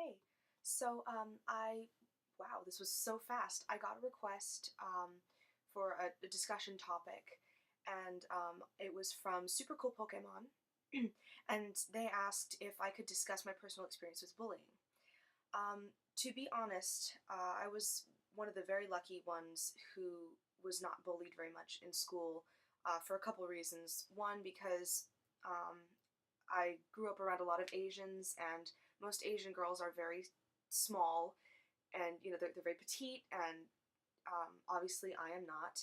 Hey, so wow, this was so fast. I got a request for a discussion topic, and it was from Super Cool Pokemon, and they asked if I could discuss my personal experience with bullying. To be honest, I was one of the very lucky ones who was not bullied very much in school for a couple reasons. One, because I grew up around a lot of Asians, and most Asian girls are very small, and they're very petite, and obviously I am not.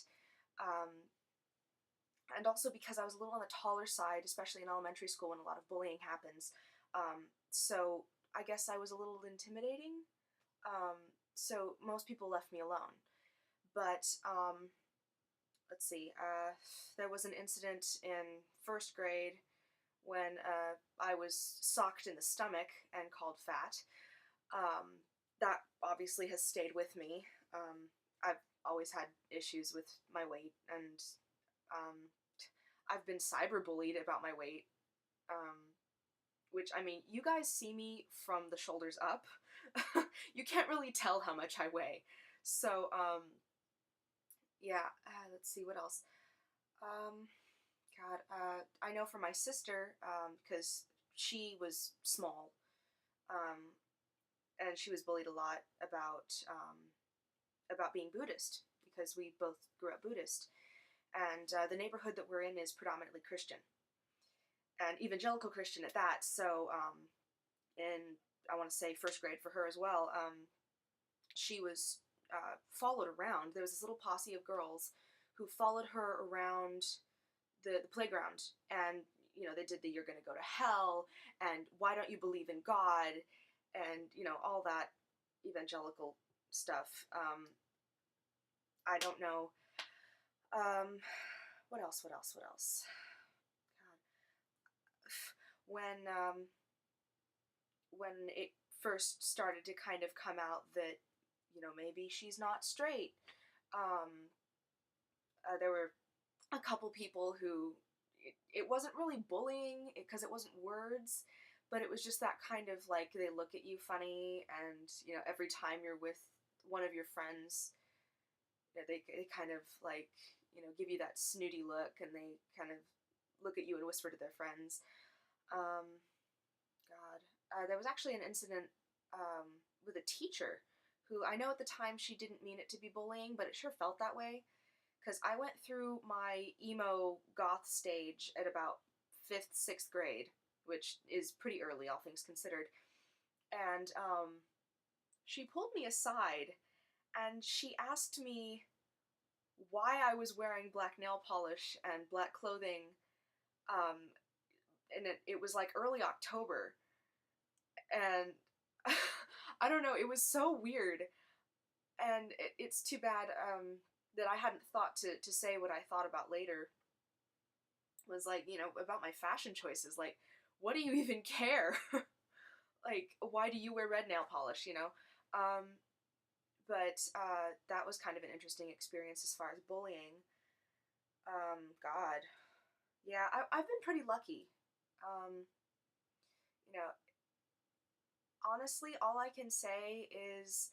Um, and also because I was a little on the taller side, especially in elementary school when a lot of bullying happens. So I guess I was a little intimidating. Um, so most people left me alone. But let's see, there was an incident in first grade when I was socked in the stomach and called fat. That obviously has stayed with me. I've always had issues with my weight, and um, I've been cyberbullied about my weight. Which, I mean, you guys see me from the shoulders up. You can't really tell how much I weigh. So, yeah, let's see what else. Um, God, I know for my sister, because she was small, um, and she was bullied a lot about being Buddhist because we both grew up Buddhist, and the neighborhood that we're in is predominantly Christian and evangelical Christian at that. So, in I want to say first grade for her as well, she was followed around. There was this little posse of girls who followed her around the playground, and they did the "you're going to go to hell" and "why don't you believe in God," and all that evangelical stuff. I don't know. What else? What else? What else? God, when it first started to kind of come out that maybe she's not straight, um, there were a couple people who it wasn't really bullying because it wasn't words, but it was just that kind of like they look at you funny, and every time you're with one of your friends, they kind of like give you that snooty look, and they kind of look at you and whisper to their friends. God, there was actually an incident with a teacher who I know at the time she didn't mean it to be bullying, but it sure felt that way because I went through my emo goth stage at about fifth, sixth grade, which is pretty early, all things considered. And she pulled me aside and she asked me why I was wearing black nail polish and black clothing. Um, and it was like early October. And I don't know, it was so weird. And it's too bad that I hadn't thought to say what I thought about later. Was like, about my fashion choices. Like, what do you even care? Like, why do you wear red nail polish, But that was kind of an interesting experience as far as bullying. God. Yeah, I've been pretty lucky. Um, you know, Honestly, all I can say is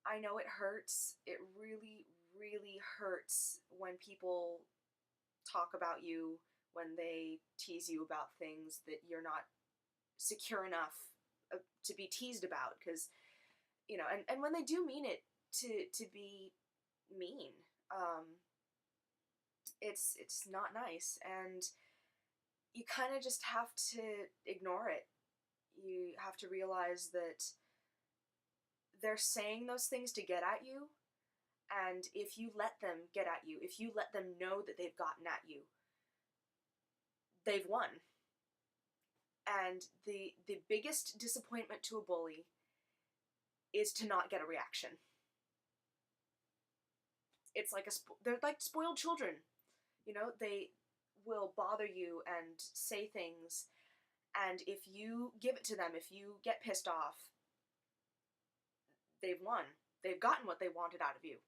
I know it hurts. It really, really hurts when people talk about you, when they tease you about things that you're not secure enough to be teased about. Because, and when they do mean it to be mean, um, it's not nice. And you kind of just have to ignore it. You have to realize that they're saying those things to get at you, and if you let them get at you, if you let them know that they've gotten at you, they've won. And the biggest disappointment to a bully is to not get a reaction. It's like they're like spoiled children. They will bother you and say things, and if you give it to them, if you get pissed off, they've won. They've gotten what they wanted out of you.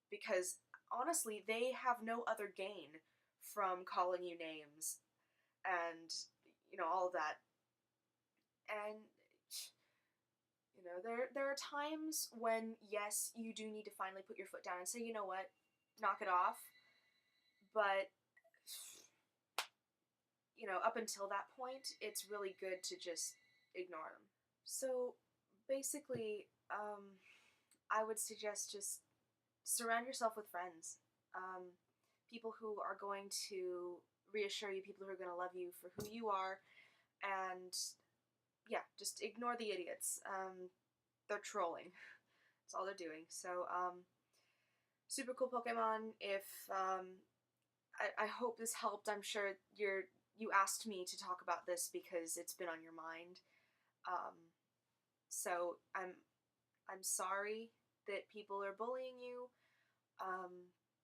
Because honestly, they have no other gain from calling you names and all of that. And You know, there are times when, yes, you do need to finally put your foot down and say, you know what, knock it off. But, you know, up until that point, it's really good to just ignore them. So basically, I would suggest just surround yourself with friends. People who are going to reassure you, people who are going to love you for who you are, and yeah, just ignore the idiots. They're trolling. That's all they're doing. So, super cool Pokemon. If I hope this helped. I'm sure you asked me to talk about this because it's been on your mind. Um, so I'm sorry that people are bullying you.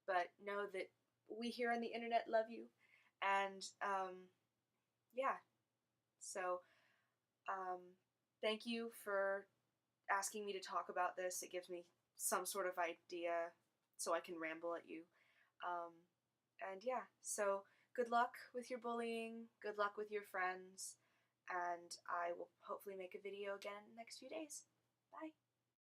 But know that we here on the internet love you, and yeah. So thank you for asking me to talk about this. It gives me some sort of idea so I can ramble at you. Um, and yeah, so good luck with your bullying, good luck with your friends, and I will hopefully make a video again in the next few days. Bye!